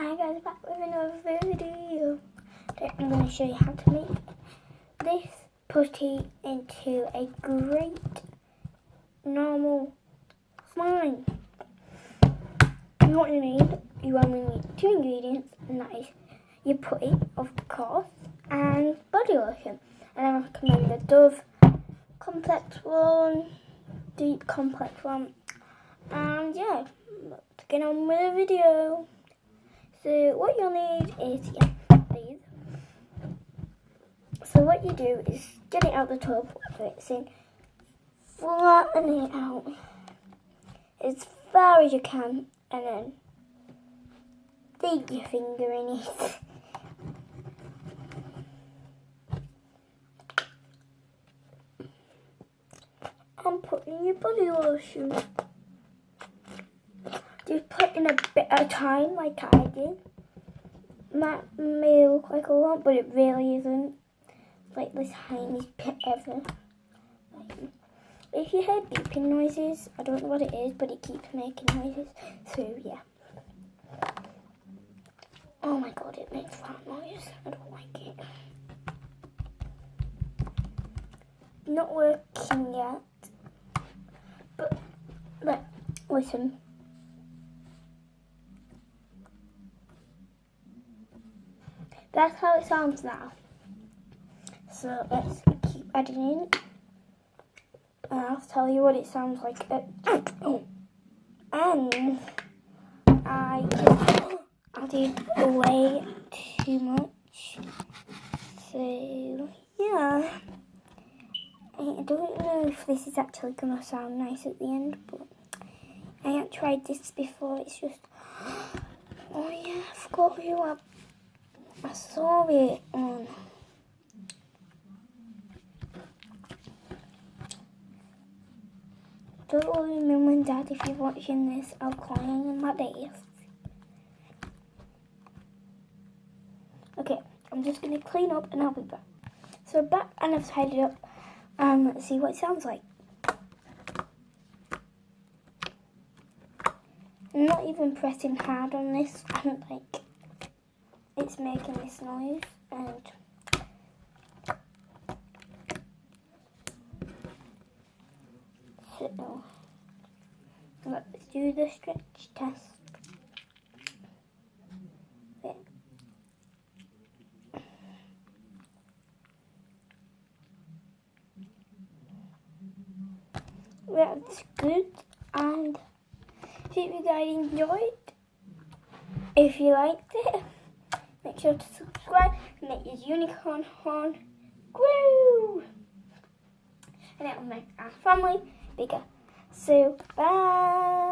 Hi guys, back with another video. Today I'm going to show you how to make this putty into a great normal slime. What you need, you only need 2 ingredients, and that is your putty, of course, and body lotion. And I recommend the Dove complex one, deep complex one. And yeah, let's get on with the video. So what you'll need is these. So what you do is get it out the tub, whether it's in, flatten it out as far as you can, and then dig your finger in it. And put in your body lotion. Just put in a bit at a time, like I did. That may look like a lot, but it really isn't. It's like the tiniest bit ever. If you hear beeping noises, I don't know what it is, but it keeps making noises. So yeah. Oh my god, it makes that noise. I don't like it. Not working yet. But listen. That's how it sounds now. So let's keep adding in. And I'll tell you what it sounds like. And I did way too much. So yeah. I don't know if this is actually going to sound nice at the end, but I haven't tried this before. It's just, oh yeah, I forgot who I saw it on. Don't worry, Mum and Dad, if you're watching this, I'll cry on my days. Okay, I'm just going to clean up and I'll be back. So back and I've tidied up. Let's see what it sounds like. I'm not even pressing hard on this. I'm like, it's making this noise, and so let's do the stretch test. There. That's good, and hope you guys enjoyed. If you liked it, make sure to subscribe and make your unicorn horn grow. And it will make our family bigger. So, bye.